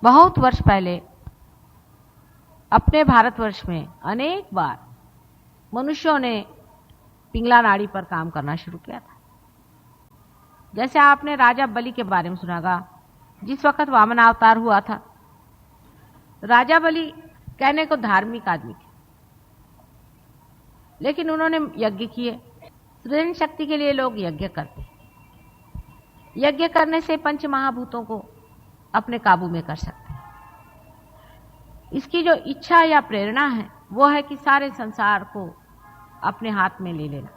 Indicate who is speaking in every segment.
Speaker 1: बहुत वर्ष पहले अपने भारतवर्ष में अनेक बार मनुष्यों ने पिंगला नाड़ी पर काम करना शुरू किया था। जैसे आपने राजा बलि के बारे में सुनागा, जिस वक्त वामन अवतार हुआ था। राजा बलि कहने को धार्मिक आदमी थे, लेकिन उन्होंने यज्ञ किए। सृजन शक्ति के लिए लोग यज्ञ करते हैं। यज्ञ करने से पंच महाभूतों को अपने काबू में कर सकते हैं। इसकी जो इच्छा या प्रेरणा है वो है कि सारे संसार को अपने हाथ में ले लेना,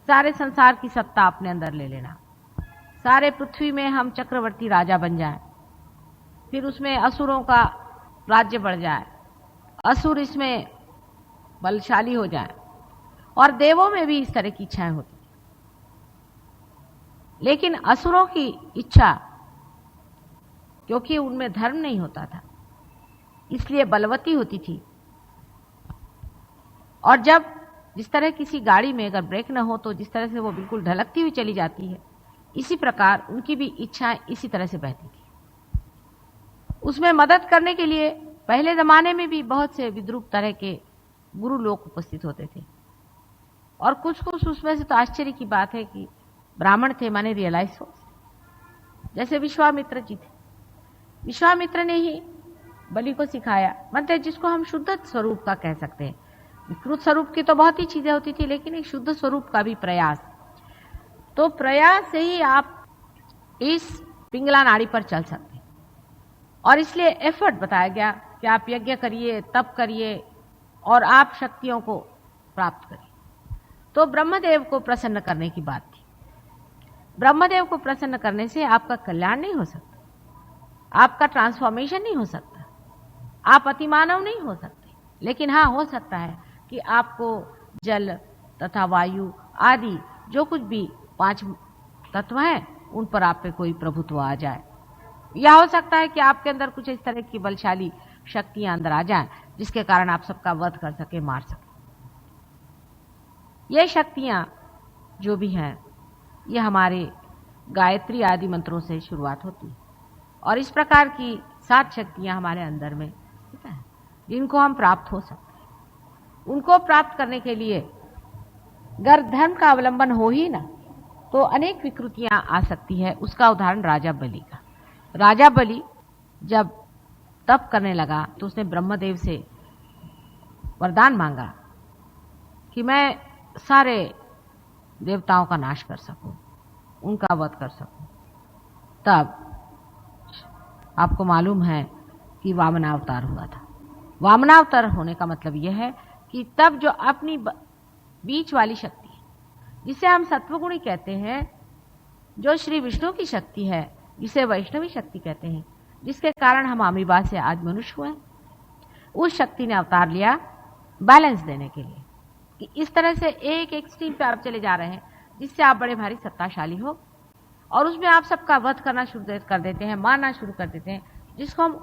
Speaker 1: सारे संसार की सत्ता अपने अंदर ले लेना, सारे पृथ्वी में हम चक्रवर्ती राजा बन जाएं, फिर उसमें असुरों का राज्य बढ़ जाए, असुर इसमें बलशाली हो जाए, और देवों में भी इस तरह की इच्छाएं होती। लेकिन असुरों की इच्छा, क्योंकि उनमें धर्म नहीं होता था, इसलिए बलवती होती थी। और जब जिस तरह किसी गाड़ी में अगर ब्रेक न हो तो जिस तरह से वो बिल्कुल ढलकती हुई चली जाती है, इसी प्रकार उनकी भी इच्छाएं इसी तरह से बहती थी। उसमें मदद करने के लिए पहले जमाने में भी बहुत से विद्रूप तरह के गुरु लोग उपस्थित होते थे, और कुछ कुछ उसमें से तो आश्चर्य की बात है कि ब्राह्मण थे, माने रियलाइज हो। जैसे विश्वामित्र जी थे। विश्वामित्र ने ही बलि को सिखाया, मतलब जिसको हम शुद्ध स्वरूप का कह सकते हैं। विकृत स्वरूप की तो बहुत ही चीजें होती थी, लेकिन एक शुद्ध स्वरूप का भी प्रयास। तो प्रयास से ही आप इस पिंगला नाड़ी पर चल सकते हैं। और इसलिए एफर्ट बताया गया कि आप यज्ञ करिए, तप करिए और आप शक्तियों को प्राप्त करिए। तो ब्रह्मदेव को प्रसन्न करने की बात थी। ब्रह्मदेव को प्रसन्न करने से आपका कल्याण नहीं हो सकता, आपका ट्रांसफॉर्मेशन नहीं हो सकता, आप अतिमानव नहीं हो सकते। लेकिन हाँ, हो सकता है कि आपको जल तथा वायु आदि जो कुछ भी 5 तत्व हैं उन पर आप पे कोई प्रभुत्व आ जाए, या हो सकता है कि आपके अंदर कुछ इस तरह की बलशाली शक्तियां अंदर आ जाएं जिसके कारण आप सबका वध कर सके, मार सके। ये शक्तियां जो भी हैं ये हमारे गायत्री आदि मंत्रों से शुरुआत होती है, और इस प्रकार की 7 शक्तियां हमारे अंदर में हैं जिनको हम प्राप्त हो सकते हैं। उनको प्राप्त करने के लिए अगर धर्म का अवलंबन हो ही ना तो अनेक विकृतियां आ सकती है। उसका उदाहरण राजा बलि का। राजा बलि जब तप करने लगा तो उसने ब्रह्मदेव से वरदान मांगा कि मैं सारे देवताओं का नाश कर सकूं, उनका वध कर सकूं। तब आपको मालूम है कि वामनावतार हुआ था। वामनावतार होने का मतलब यह है कि तब जो अपनी बीच वाली शक्ति है, जिसे हम सत्वगुणी कहते हैं, जो श्री विष्णु की शक्ति है, जिसे वैष्णवी शक्ति कहते हैं, जिसके कारण हम अमीबा से आज मनुष्य हुए, उस शक्ति ने अवतार लिया बैलेंस देने के लिए कि इस तरह से एक एक्सट्रीम पे आप चले जा रहे हैं जिससे आप बड़े भारी सत्ताशाली हो, और उसमें आप सबका वध करना शुरू कर देते हैं, मारना शुरू कर देते हैं, जिसको हम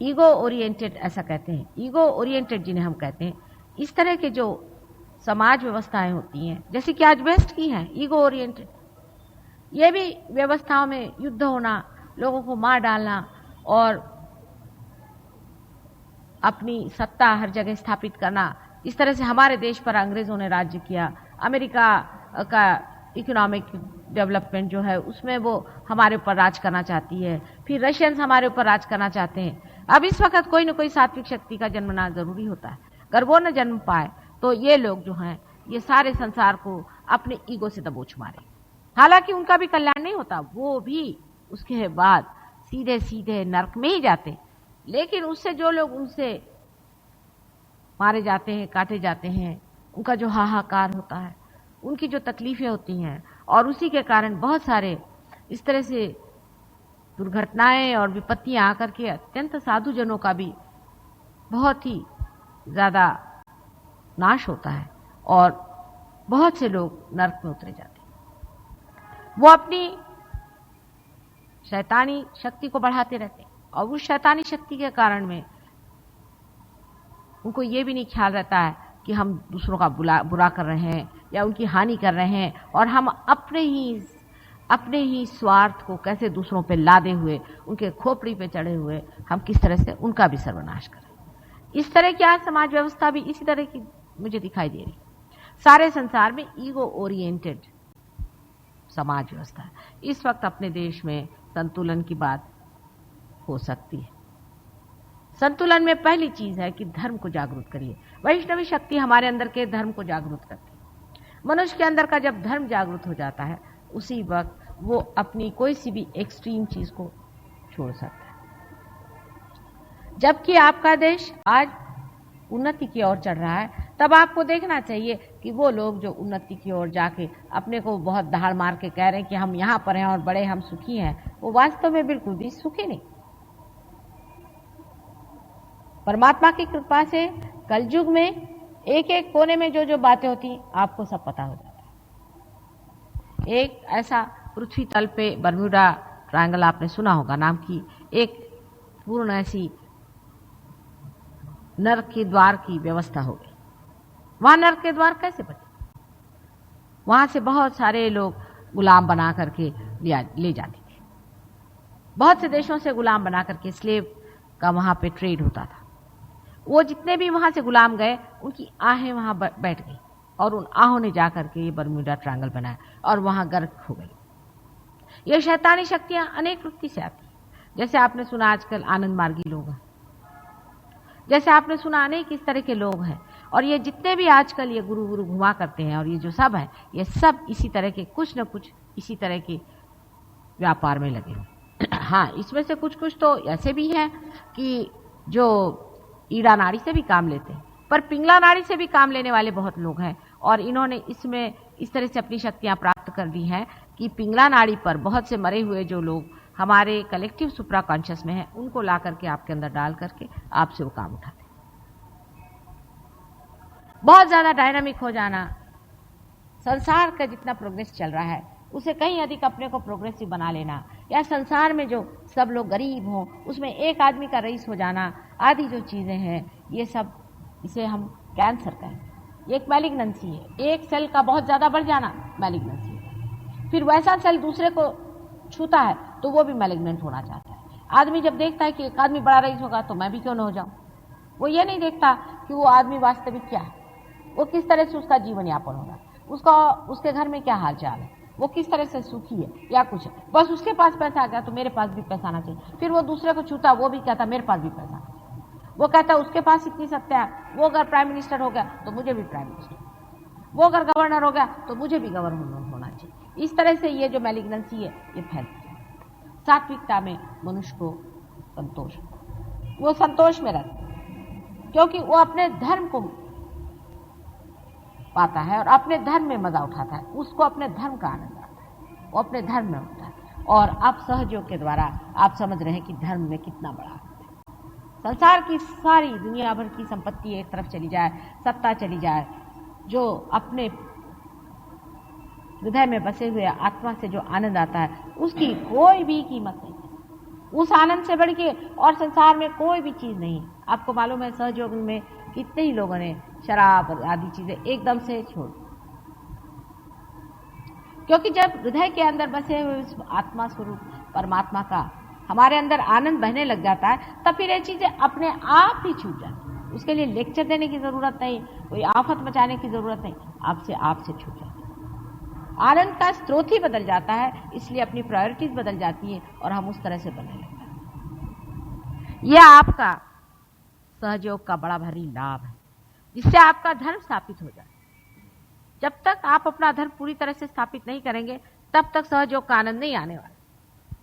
Speaker 1: ईगो ओरिएंटेड ऐसा कहते हैं। ईगो ओरिएंटेड जिन्हें हम कहते हैं, इस तरह के जो समाज व्यवस्थाएं होती हैं, जैसे कि आज वेस्ट की हैं, ईगो ओरिएंटेड, ये भी व्यवस्थाओं में युद्ध होना, लोगों को मार डालना और अपनी सत्ता हर जगह स्थापित करना। इस तरह से हमारे देश पर अंग्रेजों ने राज्य किया। अमेरिका का इकोनॉमिक डेवलपमेंट जो है उसमें वो हमारे ऊपर राज करना चाहती है, फिर रशियंस हमारे ऊपर राज करना चाहते हैं। अब इस वक्त कोई न कोई सात्विक शक्ति का जन्मना जरूरी होता है। अगर वो न जन्म पाए तो ये लोग जो हैं ये सारे संसार को अपने ईगो से दबोच मारे। हालांकि उनका भी कल्याण नहीं होता, वो भी उसके बाद सीधे सीधे नरक में ही जाते। लेकिन उससे जो लोग उनसे मारे जाते हैं, काटे जाते हैं, उनका जो हाहाकार होता है, उनकी जो तकलीफें होती हैं, और उसी के कारण बहुत सारे इस तरह से दुर्घटनाएं और विपत्तियां आकर के अत्यंत साधुजनों का भी बहुत ही ज्यादा नाश होता है, और बहुत से लोग नरक में उतरे जाते हैं। वो अपनी शैतानी शक्ति को बढ़ाते रहते हैं, और उस शैतानी शक्ति के कारण में उनको ये भी नहीं ख्याल रहता है कि हम दूसरों का बुरा कर रहे हैं या उनकी हानि कर रहे हैं, और हम अपने ही अपने ही स्वार्थ को कैसे दूसरों पे लादे हुए, उनके खोपड़ी पे चढ़े हुए हम किस तरह से उनका भी सर्वनाश करें। इस तरह की आज समाज व्यवस्था भी इसी तरह की मुझे दिखाई दे रही। सारे संसार में ईगो ओरिएंटेड समाज व्यवस्था है। इस वक्त अपने देश में संतुलन की बात हो सकती है। संतुलन में पहली चीज है कि धर्म को जागरूक करिए। वैष्णवी शक्ति हमारे अंदर के धर्म को जागरूक करती है। मनुष्य के अंदर का जब धर्म जागरूक हो जाता है, उसी वक्त वो अपनी कोई सी भी एक्सट्रीम चीज को छोड़ सकता है। जबकि आपका देश आज उन्नति की ओर चढ़ रहा है, तब आपको देखना चाहिए कि वो लोग जो उन्नति की ओर जाके अपने को बहुत दहाड़ मार के कह रहे हैं कि हम यहाँ पर हैं और बड़े हम सुखी हैं, वो वास्तव में बिल्कुल भी सुखी नहीं। परमात्मा की कृपा से कलयुग में एक एक कोने में जो जो बातें होती आपको सब पता हो जाता है। एक ऐसा पृथ्वी तल पे बर्म्यूडा ट्रायंगल आपने सुना होगा नाम की एक पूर्ण ऐसी नरक के द्वार की व्यवस्था हो गई। वहां नरक के द्वार कैसे बने? वहां से बहुत सारे लोग गुलाम बना करके ले जाते थे। बहुत से देशों से गुलाम बना करके स्लेव का वहां पे ट्रेड होता था। वो जितने भी वहां से गुलाम गए, उनकी आहें वहां बैठ गई और उन आहों ने जाकर के ये बर्म्यूडा ट्रायंगल बनाया और वहां गर्क हो गई। ये शैतानी शक्तियां अनेक वृत्ति से आती हैं। जैसे आपने सुना आजकल आनंद मार्गी लोग हैं, जैसे आपने सुना अनेक इस तरह के लोग हैं, और ये जितने भी आजकल ये गुरु गुरु घुमा करते हैं और ये जो सब है, ये सब इसी तरह के कुछ न कुछ इसी तरह के व्यापार में लगे हुए। हाँ, इसमें से कुछ कुछ तो ऐसे भी हैं कि जो ईड़ा नाड़ी से भी काम लेते हैं, पर पिंगला नाड़ी से भी काम लेने वाले बहुत लोग हैं। और इन्होंने इसमें इस तरह से अपनी शक्तियां प्राप्त कर दी हैं कि पिंगला नाड़ी पर बहुत से मरे हुए जो लोग हमारे कलेक्टिव सुप्रा कॉन्शियस में हैं, उनको ला करके आपके अंदर डाल करके आपसे वो काम उठाते हैं। बहुत ज्यादा डायनामिक हो जाना, संसार का जितना प्रोग्रेस चल रहा है उसे कहीं अधिक अपने को प्रोग्रेसिव बना लेना, या संसार में जो सब लोग गरीब हों उसमें एक आदमी का रईस हो जाना, आदि जो चीजें हैं, ये सब इसे हम कैंसर कहें। ये एक मैलिग्नेंसी है। एक सेल का बहुत ज्यादा बढ़ जाना मैलिग्नेंसी है। फिर वैसा सेल दूसरे को छूता है तो वो भी मैलिग्नेंट होना चाहता है। आदमी जब देखता है कि एक आदमी बड़ा रईस होगा तो मैं भी क्यों न हो जाऊं, वो ये नहीं देखता कि वो आदमी वास्तविक क्या है, वो किस तरह से उसका जीवन यापन होगा, उसका उसके घर में क्या हाल चाल है, वो किस तरह से सुखी है या कुछ है। बस उसके पास पैसा आ गया तो मेरे पास भी पैसा आना चाहिए। फिर वो दूसरे को छूता, वो भी कहता मेरे पास भी पैसा आना चाहिए। वो कहता उसके पास इतनी सत्ता है, वो अगर प्राइम मिनिस्टर हो गया तो मुझे भी प्राइम मिनिस्टर, वो अगर गवर्नर हो गया तो मुझे भी गवर्नर होना चाहिए। इस तरह से ये जो मैलिग्नेंसी है ये फैलती है। सात्विकता में मनुष्य को संतोष, वो संतोष में रहता है क्योंकि वो अपने धर्म को पाता है और अपने धर्म में मजा उठाता है, उसको अपने धर्म का आनंद आता है, वो अपने धर्म में होता है। और आप सहयोग के द्वारा आप समझ रहे हैं कि धर्म में कितना बड़ा है। संसार की सारी दुनिया भर की संपत्ति एक तरफ चली जाए, सत्ता चली जाए, जो अपने हृदय में बसे हुए आत्मा से जो आनंद आता है उसकी कोई भी कीमत नहीं। उस आनंद से बढ़ के और संसार में कोई भी चीज नहीं। आपको मालूम है सहयोग में कितने ही लोगों ने शराब आदि चीजें एकदम से छोड़, क्योंकि जब हृदय के अंदर बसे हुए उस आत्मा स्वरूप परमात्मा का हमारे अंदर आनंद बहने लग जाता है, तब फिर ये चीजें अपने आप ही छूट जाती है। उसके लिए लेक्चर देने की जरूरत नहीं, कोई आफत मचाने की जरूरत नहीं, आपसे छूट जाती है। आनंद का स्रोत ही बदल जाता है, इसलिए अपनी प्रायोरिटीज बदल जाती है और हम उस तरह से बनने लगते हैं। यह आपका सहयोग का बड़ा भारी लाभ है, जिससे आपका धर्म स्थापित हो जाए। जब तक आप अपना धर्म पूरी तरह से स्थापित नहीं करेंगे, तब तक सहयोग का आनंद नहीं आने वाला।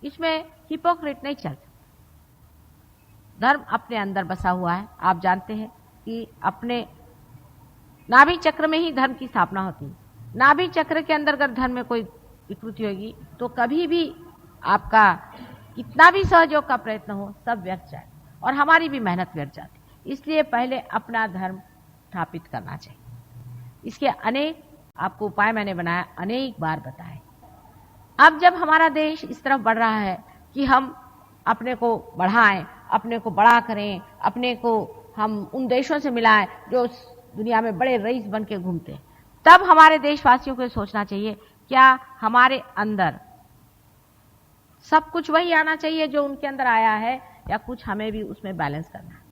Speaker 1: इसमें हिपोक्रेट नहीं चल सकता। धर्म अपने अंदर बसा हुआ है। आप जानते हैं कि अपने नाभि चक्र में ही धर्म की स्थापना होती है। नाभि चक्र के अंदर अगर धर्म में कोई विकृति होगी तो कभी भी आपका कितना भी सहयोग का प्रयत्न हो सब व्यर्थ जाए और हमारी भी मेहनत व्यर्थ जाती। इसलिए पहले अपना धर्म स्थापित करना चाहिए। इसके अनेक आपको उपाय मैंने बनाया, अनेक बार बताए। अब जब हमारा देश इस तरफ बढ़ रहा है कि हम अपने को बढ़ाएं, अपने को बड़ा करें, अपने को हम उन देशों से मिलाएं जो दुनिया में बड़े रईस बन के घूमते हैं, तब हमारे देशवासियों को सोचना चाहिए क्या हमारे अंदर सब कुछ वही आना चाहिए जो उनके अंदर आया है, या कुछ हमें भी उसमें बैलेंस करना है।